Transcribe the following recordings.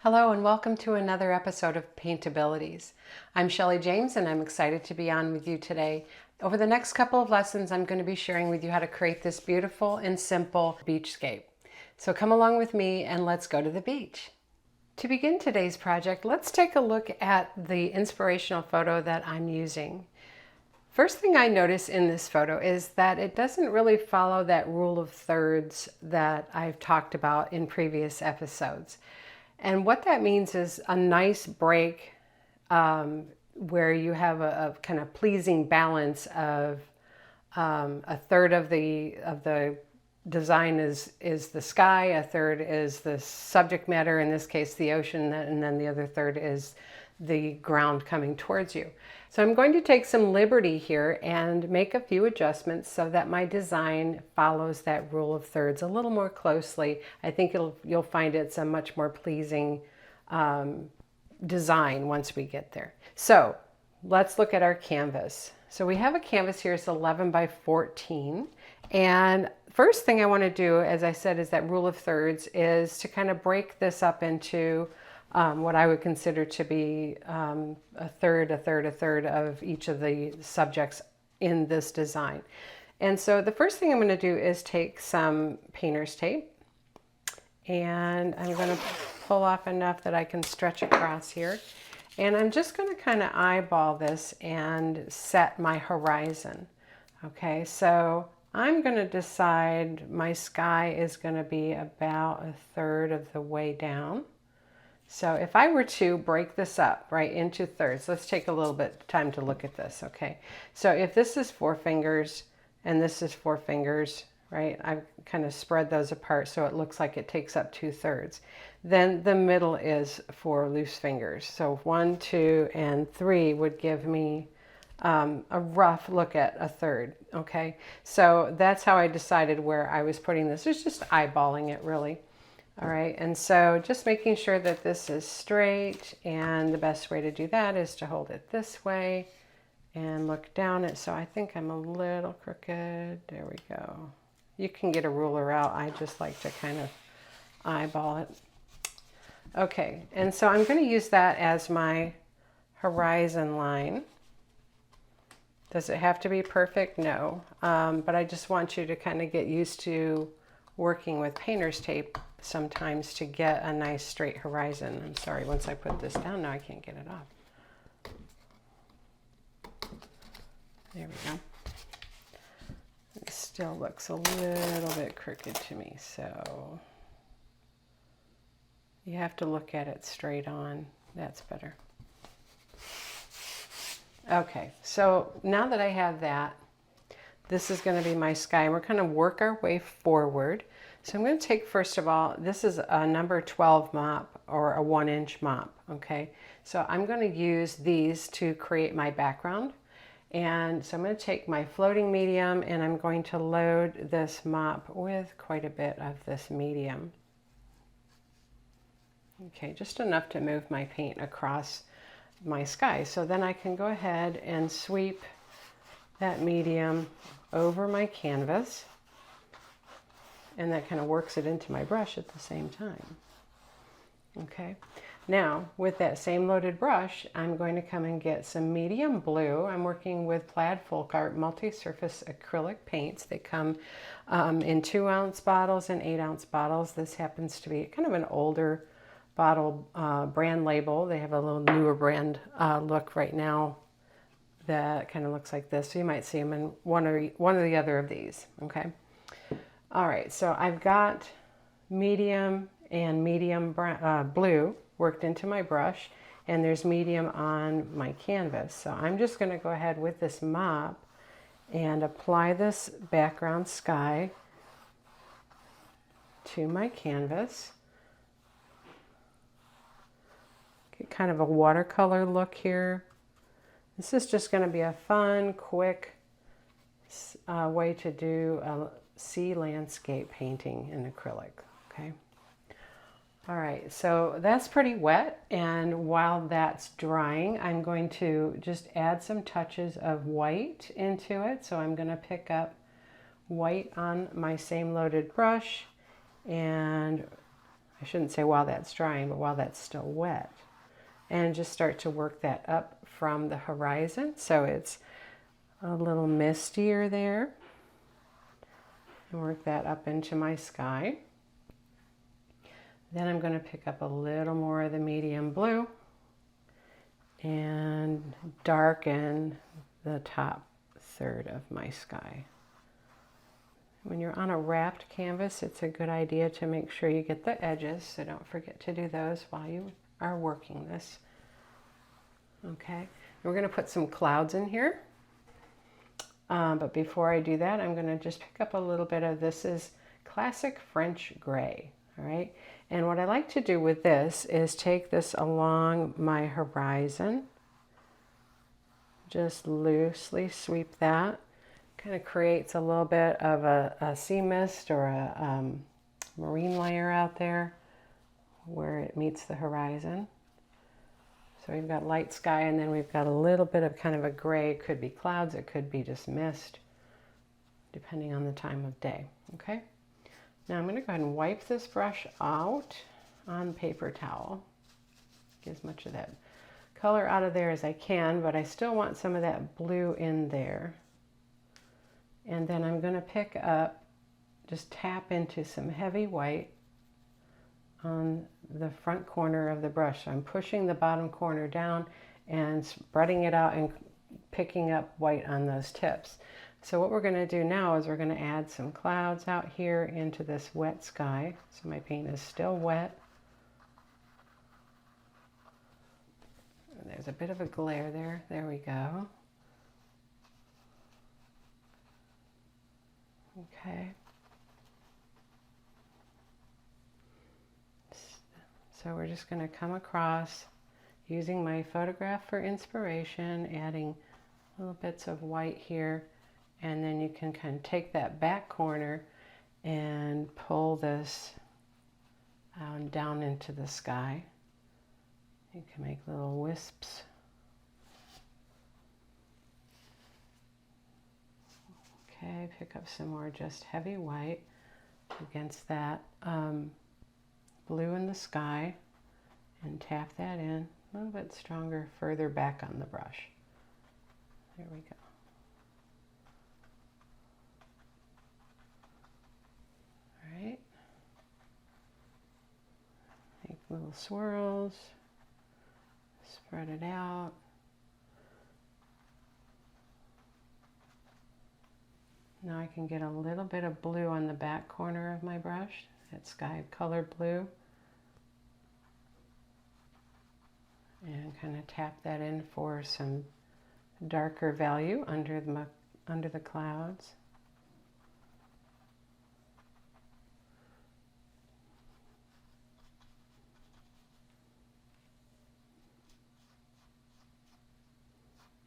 Hello and welcome to another episode of Paintabilities. I'm Shelly James and I'm excited to be on with you today. Over the next couple of lessons, I'm going to be sharing with you how to create this beautiful and simple beachscape. So come along with me and let's go to the beach. To begin today's project, let's take a look at the inspirational photo that I'm using. First thing I notice in this photo is that it doesn't really follow that rule of thirds that I've talked about in previous episodes. And what that means is a nice break where you have a kind of pleasing balance of a third of the design is the sky, a third is the subject matter, in this case the ocean, and then the other third is the ground coming towards you. So I'm going to take some liberty here and make a few adjustments so that my design follows that rule of thirds a little more closely. I think you'll find it's a much more pleasing design once we get there. So let's look at our canvas. So we have a canvas here, it's 11 by 14. And first thing I want to do, as I said, is that rule of thirds is to kind of break this up into what I would consider to be a third of each of the subjects in this design. And so the first thing I'm going to do is take some painter's tape, and I'm going to pull off enough that I can stretch across here. And I'm just going to kind of eyeball this and set my horizon. Okay, so I'm going to decide my sky is going to be about a third of the way down. So if I were to break this up right into thirds, let's take a little bit of time to look at this, okay? So if this is 4 fingers and this is 4 fingers, right? I've kind of spread those apart so it looks like it takes up 2/3. Then the middle is 4 loose fingers. So 1, 2, and 3 would give me a rough look at a third, okay? So that's how I decided where I was putting this. It's just eyeballing it really. All right, and so just making sure that this is straight, and the best way to do that is to hold it this way and look down it. So I think I'm a little crooked. There we go. You can get a ruler out. I just like to kind of eyeball it. Okay, and so I'm going to use that as my horizon line. Does it have to be perfect? No, but I just want you to kind of get used to working with painter's tape sometimes to get a nice straight horizon. I'm sorry, once I put this down now I can't get it off. There we go. It still looks a little bit crooked to me, so you have to look at it straight on. That's better. Okay, so now that I have that, this is going to be my sky, and we're going to work our way forward. So I'm going to take, first of all, this is a number 12 mop or a 1-inch mop, okay? So I'm going to use these to create my background. And so I'm going to take my floating medium and I'm going to load this mop with quite a bit of this medium. Okay, just enough to move my paint across my sky. So then I can go ahead and sweep that medium over my canvas. And that kind of works it into my brush at the same time. Okay, now with that same loaded brush, I'm going to come and get some medium blue. I'm working with Plaid FolkArt multi-surface acrylic paints. They come in 2-ounce bottles and 8-ounce bottles. This happens to be kind of an older bottle brand label. They have a little newer brand look right now that kind of looks like this. So you might see them in one or the other of these, okay? All right, so I've got medium and medium blue worked into my brush, and there's medium on my canvas. So I'm just going to go ahead with this mop and apply this background sky to my canvas. Get kind of a watercolor look here. This is just going to be a fun, quick way to do a sea landscape painting in acrylic, okay? All right, so that's pretty wet, and while that's drying, I'm going to just add some touches of white into it. So I'm going to pick up white on my same loaded brush, and I shouldn't say while that's drying, but while that's still wet. And just start to work that up from the horizon so it's a little mistier there. And work that up into my sky. Then I'm going to pick up a little more of the medium blue and darken the top third of my sky. When you're on a wrapped canvas, it's a good idea to make sure you get the edges, so don't forget to do those while you are working this. Okay, we're going to put some clouds in here. But before I do that, I'm going to just pick up a little bit of, this is classic French gray, all right? And what I like to do with this is take this along my horizon, just loosely sweep that. Kind of creates a little bit of a sea mist or a marine layer out there where it meets the horizon. So we've got light sky, and then we've got a little bit of kind of a gray. It could be clouds, it could be just mist, depending on the time of day, okay? Now I'm going to go ahead and wipe this brush out on paper towel. Get as much of that color out of there as I can, but I still want some of that blue in there. And then I'm going to pick up, just tap into some heavy white on the front corner of the brush. So I'm pushing the bottom corner down and spreading it out and picking up white on those tips. So what we're going to do now is we're going to add some clouds out here into this wet sky. So my paint is still wet. And there's a bit of a glare there. There we go. Okay. So we're just going to come across using my photograph for inspiration, adding little bits of white here, and then you can kind of take that back corner and pull this down into the sky. You can make little wisps. Okay, pick up some more just heavy white against that blue in the sky and tap that in a little bit stronger further back on the brush. There we go. All right. Make little swirls, spread it out. Now I can get a little bit of blue on the back corner of my brush, that sky color blue. And kind of tap that in for some darker value under the clouds.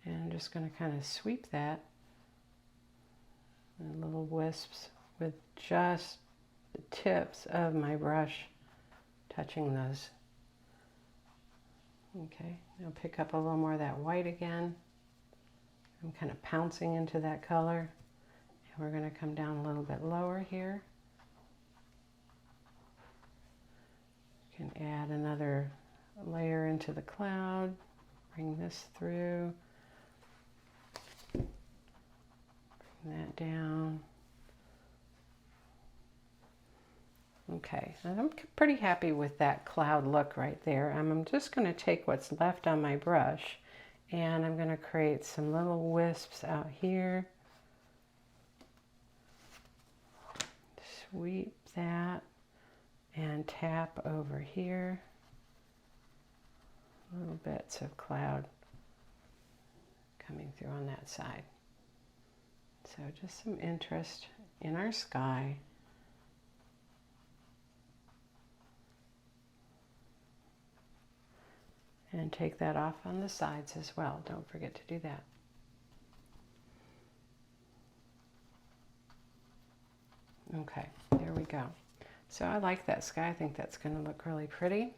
And I'm just going to kind of sweep that in little wisps with just the tips of my brush touching those. Okay, now pick up a little more of that white again. I'm kind of pouncing into that color. And we're going to come down a little bit lower here. You can add another layer into the cloud. Bring this through. Bring that down. Okay, and I'm pretty happy with that cloud look right there. I'm just going to take what's left on my brush and I'm going to create some little wisps out here. Sweep that and tap over here. Little bits of cloud coming through on that side. So just some interest in our sky. And take that off on the sides as well. Don't forget to do that. Okay, there we go. So I like that sky. I think that's going to look really pretty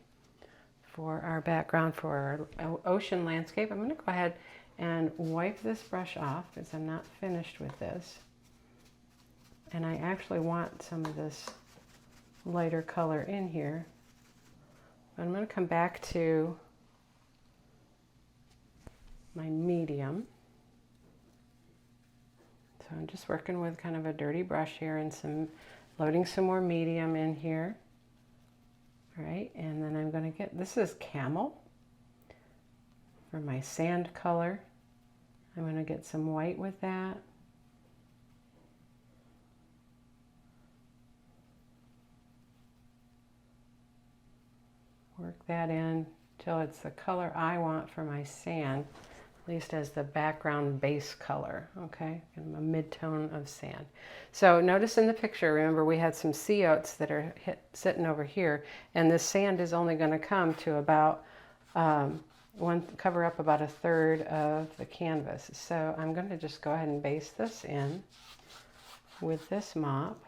for our background for our ocean landscape. I'm going to go ahead and wipe this brush off because I'm not finished with this. And I actually want some of this lighter color in here. I'm going to come back to my medium. So I'm just working with kind of a dirty brush here and loading some more medium in here. All right, and then I'm going to get, this is Camel for my sand color. I'm going to get some white with that. Work that in till it's the color I want for my sand, at least as the background base color, okay? Kind of a mid-tone of sand. So notice in the picture, remember we had some sea oats that are sitting over here, and this sand is only going to come to about, cover up about 1/3 of the canvas. So I'm going to just go ahead and base this in with this mop.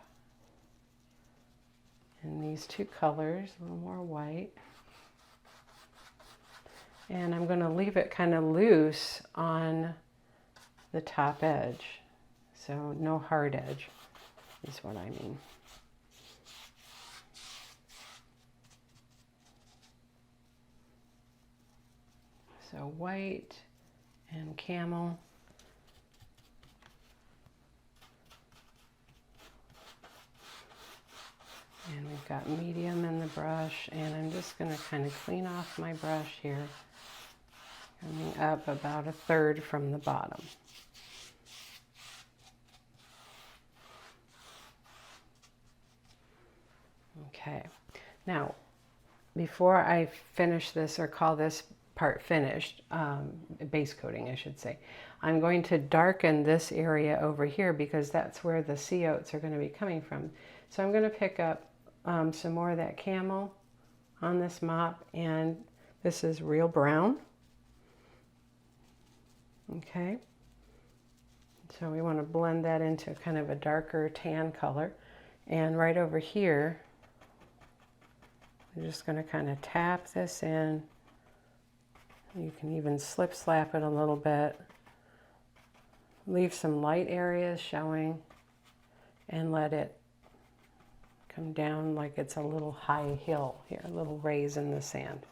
And these two colors, a little more white. And I'm going to leave it kind of loose on the top edge. So no hard edge is what I mean. So white and camel. And we've got medium in the brush, and I'm just going to kind of clean off my brush here, coming up about 1/3 from the bottom. Okay, now before I finish this or call this part finished, base coating I should say, I'm going to darken this area over here because that's where the sea oats are going to be coming from. So I'm going to pick up some more of that camel on this mop, and this is real brown. Okay, so we want to blend that into kind of a darker tan color, and right over here I'm just going to kind of tap this in. You can even slip slap it a little bit, leave some light areas showing, and let it come down like it's a little high hill here, a little raise in the sand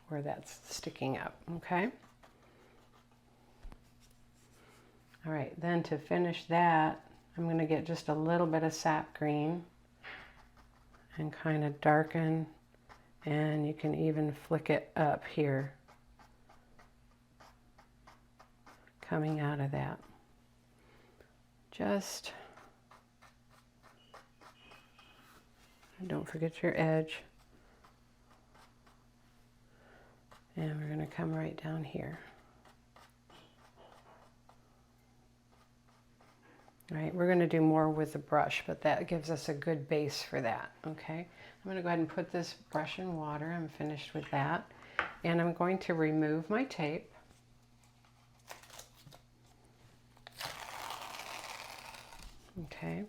where that's sticking up. Okay. All right, then to finish that, I'm going to get just a little bit of sap green and kind of darken, and you can even flick it up here, coming out of that. Just don't forget your edge. And we're going to come right down here. All right, we're going to do more with the brush, but that gives us a good base for that, okay? I'm going to go ahead and put this brush in water. I'm finished with that. And I'm going to remove my tape. Okay.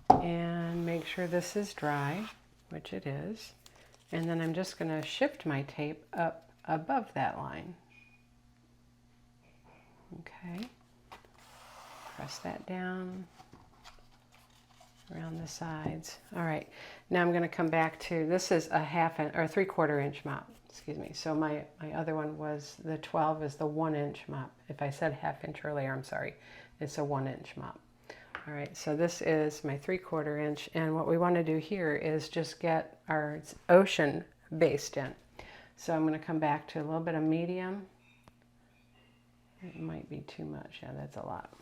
And make sure this is dry, which it is. And then I'm just going to shift my tape up above that line. Okay. Press that down around the sides. All right, now I'm going to come back to, this is a 1/2 inch or 3/4 inch mop, excuse me. So my other one was, the 12 is the 1 inch mop. If I said 1/2 inch earlier, I'm sorry. It's a 1 inch mop. All right, so this is my 3/4 inch, and what we want to do here is just get our ocean based in. So I'm going to come back to a little bit of medium. It might be too much. Yeah, that's a lot.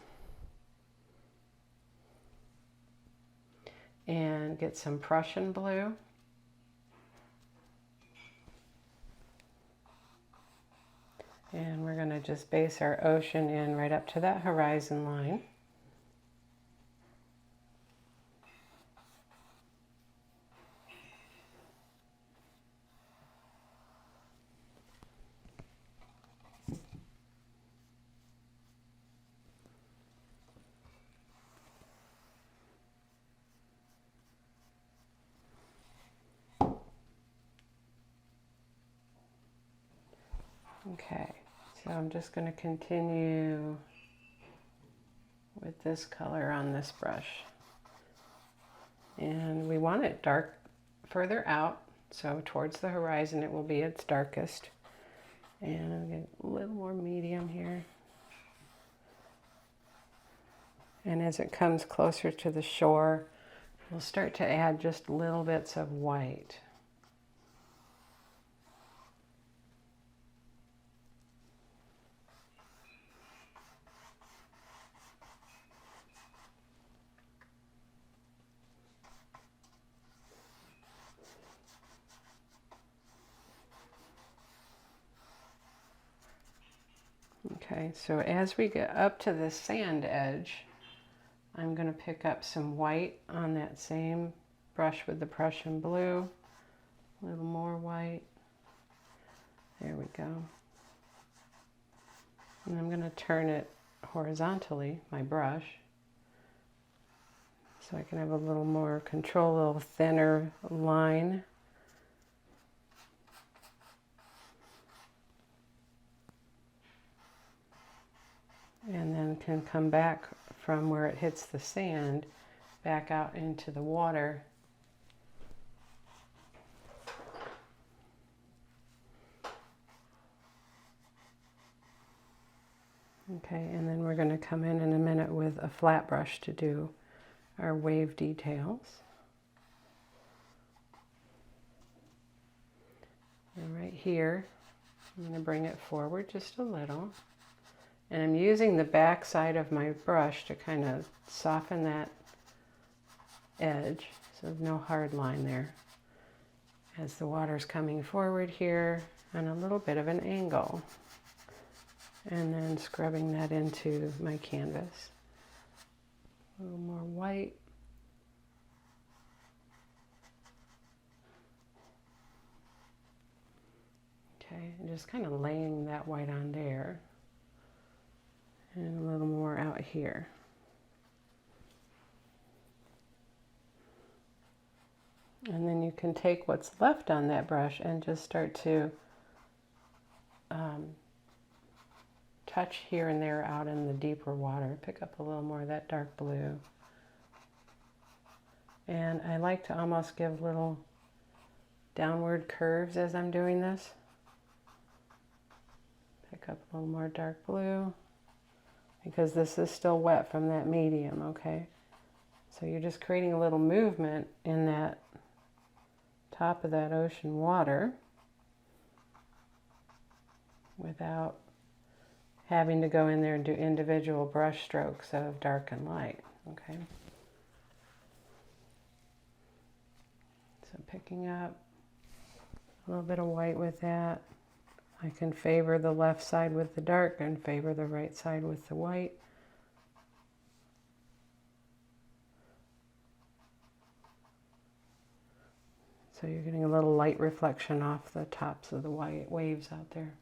And get some Prussian blue. And we're going to just base our ocean in right up to that horizon line. Okay, so I'm just going to continue with this color on this brush. And we want it dark further out, so towards the horizon it will be its darkest. And I'll get a little more medium here. And as it comes closer to the shore, we'll start to add just little bits of white. Okay, so as we get up to the sand edge, I'm going to pick up some white on that same brush with the Prussian blue. A little more white. There we go. And I'm going to turn it horizontally, my brush, so I can have a little more control, a little thinner line. And then can come back from where it hits the sand back out into the water. Okay, and then we're going to come in a minute with a flat brush to do our wave details. And right here, I'm going to bring it forward just a little. And I'm using the back side of my brush to kind of soften that edge, so no hard line there. As the water's coming forward here on a little bit of an angle. And then scrubbing that into my canvas. A little more white. Okay, and just kind of laying that white on there. And a little more out here. And then you can take what's left on that brush and just start to touch here and there out in the deeper water. Pick up a little more of that dark blue. And I like to almost give little downward curves as I'm doing this. Pick up a little more dark blue, because this is still wet from that medium, okay? So you're just creating a little movement in that top of that ocean water without having to go in there and do individual brush strokes of dark and light, okay? So picking up a little bit of white with that. I can favor the left side with the dark and favor the right side with the white. So you're getting a little light reflection off the tops of the white waves out there.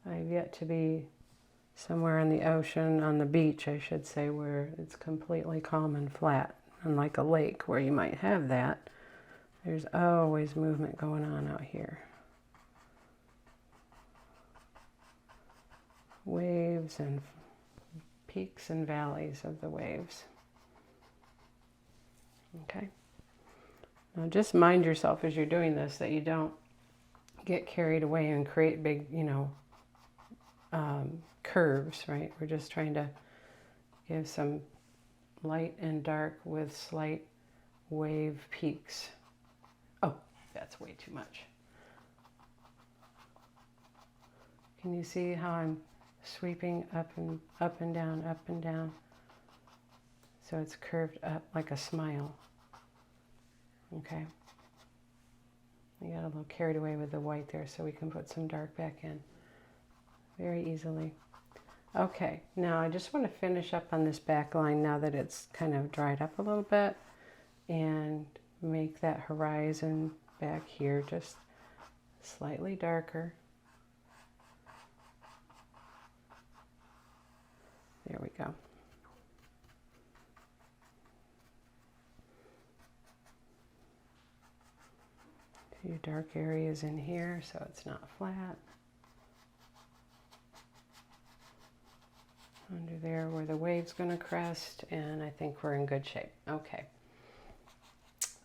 I've yet to be somewhere in the ocean, on the beach, I should say, where it's completely calm and flat. Unlike a lake where you might have that, there's always movement going on out here. Waves and peaks and valleys of the waves. Okay. Now just mind yourself as you're doing this that you don't get carried away and create big, curves, right? We're just trying to give some light and dark with slight wave peaks. Oh, that's way too much. Can you see how I'm sweeping up and down, up and down? So it's curved up like a smile. Okay. I got a little carried away with the white there, so we can put some dark back in very easily. Okay, now I just want to finish up on this back line now that it's kind of dried up a little bit, and make that horizon back here just slightly darker. There we go. A few dark areas in here so it's not flat. under there where the wave's going to crest, and I think we're in good shape. Okay.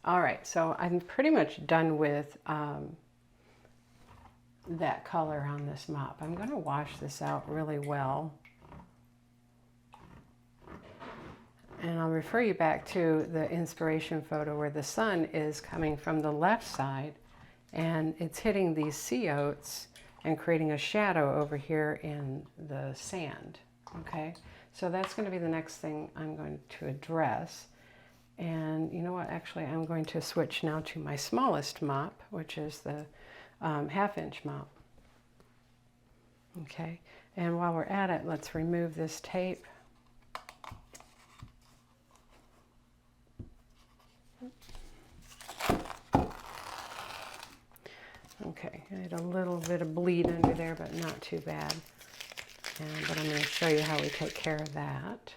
All right, so I'm pretty much done with that color on this mop. I'm going to wash this out really well. And I'll refer you back to the inspiration photo where the sun is coming from the left side and it's hitting these sea oats and creating a shadow over here in the sand. Okay, so that's going to be the next thing I'm going to address. And you know what, actually I'm going to switch now to my smallest mop, which is the 1/2 inch mop. Okay, and while we're at it, let's remove this tape. Okay, I had a little bit of bleed under there, but not too bad. But I'm going to show you how we take care of that.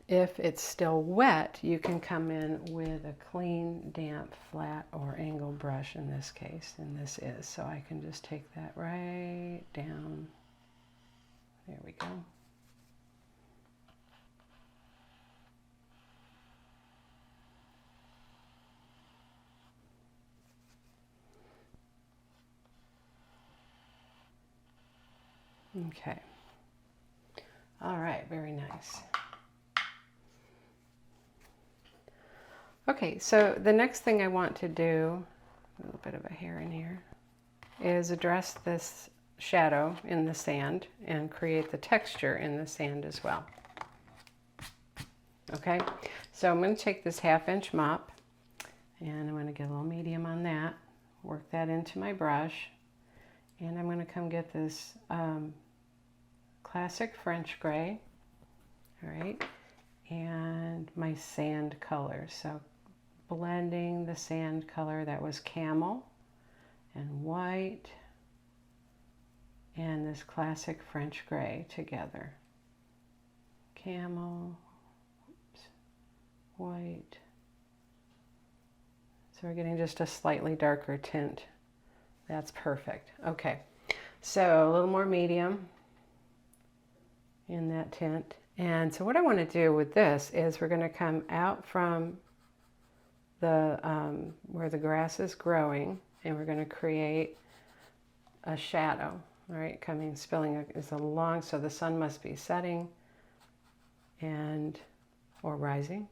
If it's still wet, you can come in with a clean, damp, flat, or angle brush in this case, and this is. So I can just take that right down. There we go. Okay. All right, very nice. Okay, so the next thing I want to do, a little bit of a hair in here, is address this shadow in the sand and create the texture in the sand as well. Okay, so I'm going to take this 1/2 inch mop and I'm going to get a little medium on that, work that into my brush, and I'm going to come get this classic French gray, all right, and my sand color. So blending the sand color that was Camel and white and this classic French gray together. Camel, oops, white. So we're getting just a slightly darker tint. That's perfect. Okay, so a little more medium in that tint. And so what I want to do with this is we're going to come out from the where the grass is growing, and we're going to create a shadow. All right, coming, spilling is along, so the sun must be setting and or rising,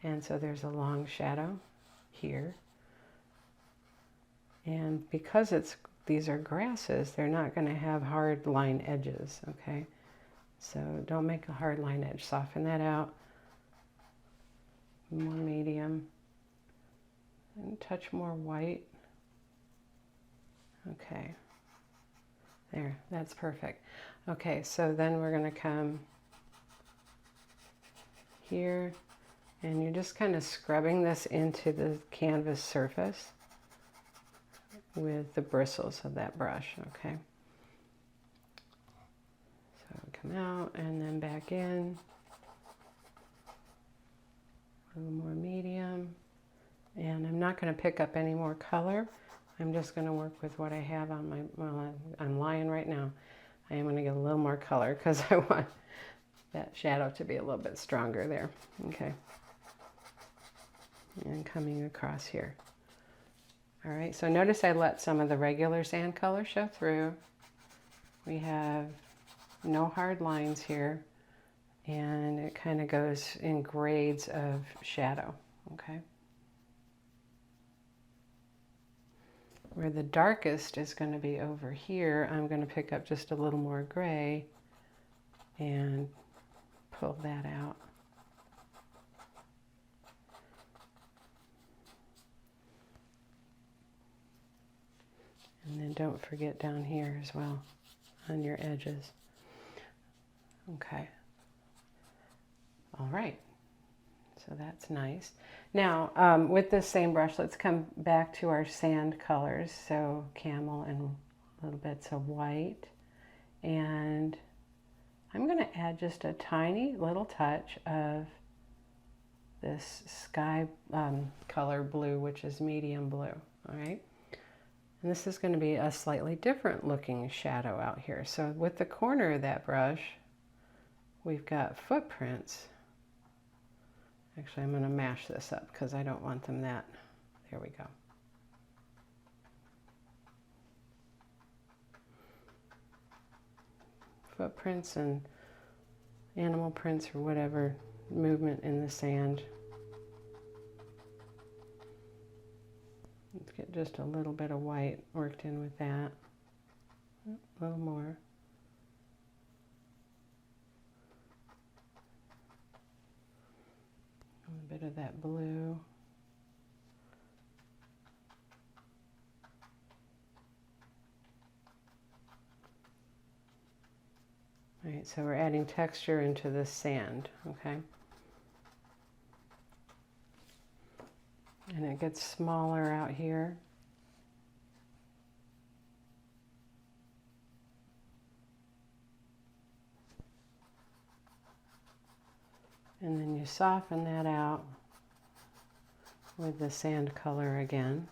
and so there's a long shadow here. And because these are grasses, they're not going to have hard line edges. Okay, so don't make a hard line edge. Soften that out. More medium. And touch more white. Okay. There, that's perfect. Okay, so then we're going to come here, and you're just kind of scrubbing this into the canvas surface with the bristles of that brush. Okay. So come out and then back in. A little more medium. And I'm not going to pick up any more color. I'm just going to work with what I have on my, well, I'm lying right now. I am going to get a little more color because I want that shadow to be a little bit stronger there. Okay. And coming across here. All right, so notice I let some of the regular sand color show through. We have no hard lines here, and it kind of goes in grades of shadow. Okay. Where the darkest is going to be over here, I'm going to pick up just a little more gray and pull that out. And then don't forget down here as well on your edges. Okay. All right. So that's nice. Now, with this same brush, let's come back to our sand colors. So Camel and little bits of white. And I'm going to add just a tiny little touch of this sky color blue, which is medium blue. All right. And this is going to be a slightly different looking shadow out here. So with the corner of that brush, we've got footprints. Actually, I'm going to mash this up because I don't want them that. There we go. Footprints and animal prints or whatever movement in the sand. Let's get just a little bit of white worked in with that. A little more. A bit of that blue. All right, so we're adding texture into the sand, okay? And it gets smaller out here. And then you soften that out with the sand color again.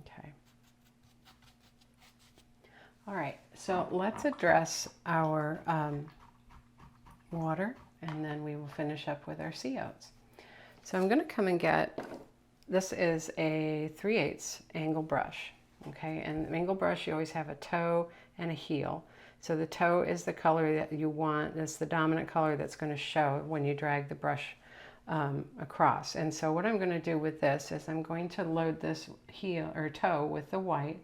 Okay. All right, so let's address our water, and then we will finish up with our sea oats. So I'm going to come and get, this is a 3/8 angle brush, okay? And angle brush, you always have a toe and a heel. So the toe is the color that you want. That's the dominant color that's going to show when you drag the brush across. And so what I'm going to do with this is I'm going to load this heel or toe with the white,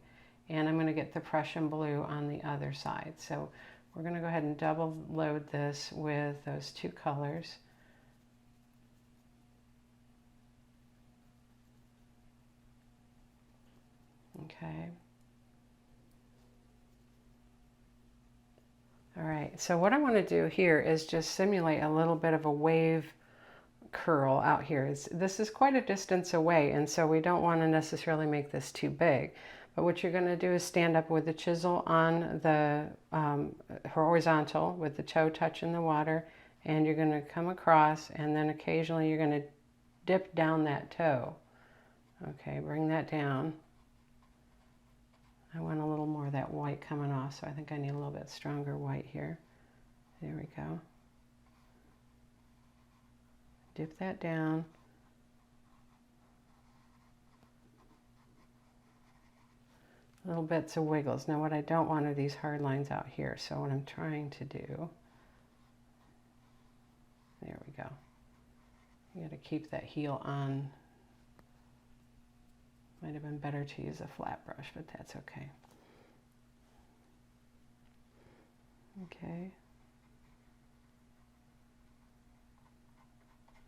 and I'm going to get the Prussian blue on the other side. So we're going to go ahead and double load this with those two colors. Okay. All right, so what I want to do here is just simulate a little bit of a wave curl out here. This is quite a distance away, and so we don't want to necessarily make this too big. But what you're going to do is stand up with the chisel on the horizontal with the toe touching the water, and you're going to come across, and then occasionally you're going to dip down that toe. Okay, bring that down. I want a little more of that white coming off, so I think I need a little bit stronger white here. There we go. Dip that down. Little bits of wiggles. Now what I don't want are these hard lines out here, so what I'm trying to do, there we go. You got to keep that heel on. Might have been better to use a flat brush, but that's okay. Okay.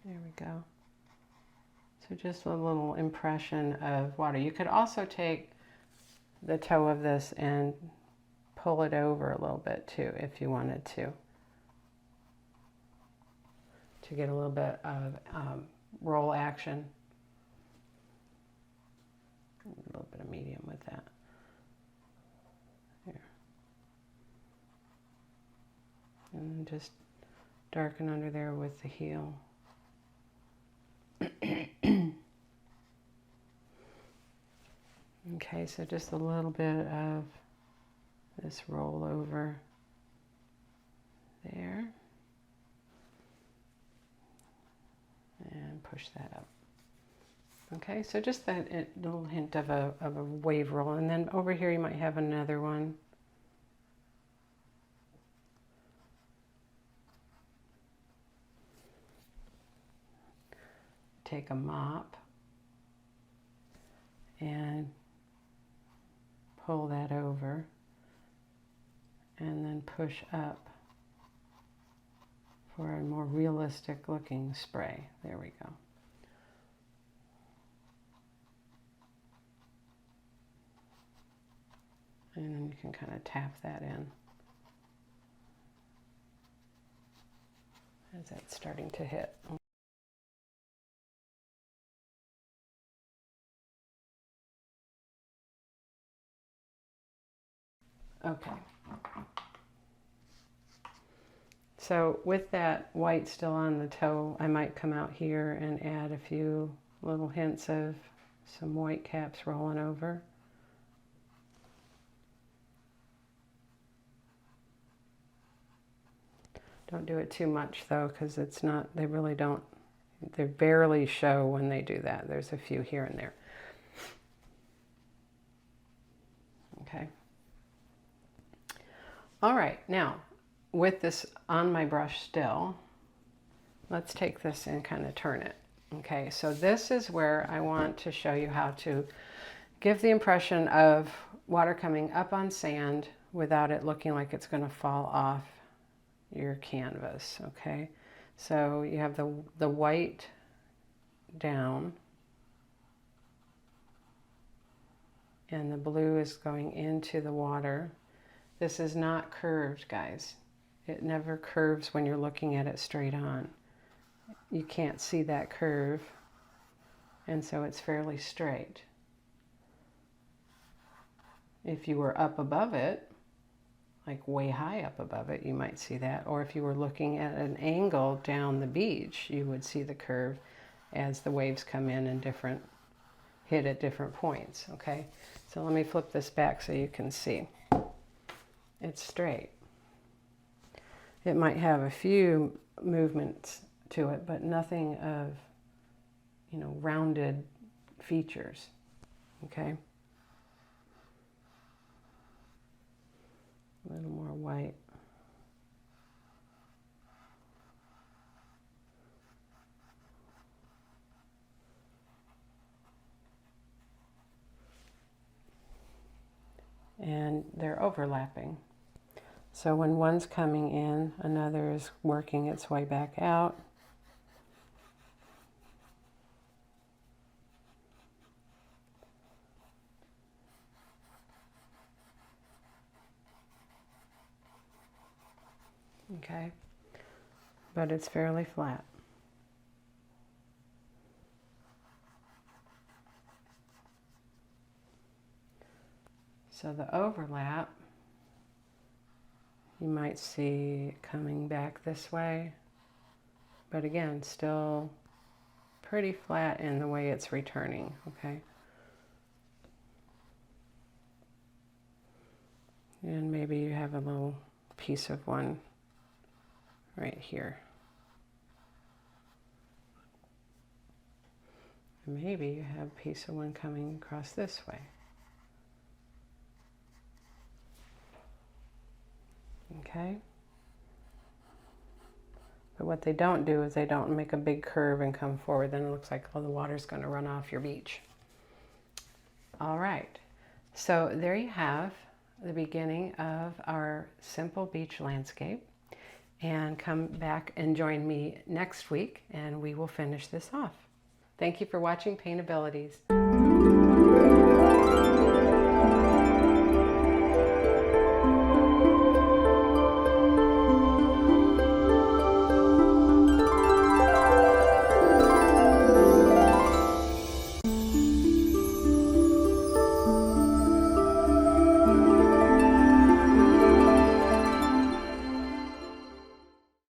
There we go. So just a little impression of water. You could also take the toe of this and pull it over a little bit too, if you wanted to get a little bit of roll action. A little bit of medium with that. Here. And just darken under there with the heel. Okay, so just a little bit of this roll over there. And push that up. Okay, so just that little hint of a wave roll, and then over here you might have another one. Take a mop and pull that over, and then push up for a more realistic looking spray. There we go. And then you can kind of tap that in as that's starting to hit. Okay. So with that white still on the toe, I might come out here and add a few little hints of some white caps rolling over. Don't do it too much though, because it's not, they really don't, they barely show when they do that. There's a few here and there. Okay. All right, now with this on my brush still, let's take this and kind of turn it. Okay, so this is where I want to show you how to give the impression of water coming up on sand without it looking like it's going to fall off your canvas. Okay, so you have the white down and the blue is going into the water. This is not curved, guys. It never curves when you're looking at it straight on. You can't see that curve, and so it's fairly straight. If you were up above it, like way high up above it, you might see that. Or if you were looking at an angle down the beach, you would see the curve as the waves come in and hit at different points. Okay, so let me flip this back so you can see. It's straight. It might have a few movements to it, but nothing of, you know, rounded features. Okay. A little more white. And they're overlapping. So when one's coming in, another is working its way back out. Okay, but it's fairly flat. So the overlap, you might see coming back this way, but again, still pretty flat in the way it's returning, okay? And maybe you have a little piece of one right here. And maybe you have a piece of one coming across this way. Okay? But what they don't do is they don't make a big curve and come forward. Then it looks like, oh, the water's going to run off your beach. All right. So there you have the beginning of our simple beach landscape. And come back and join me next week and we will finish this off. Thank you for watching Paintabilities.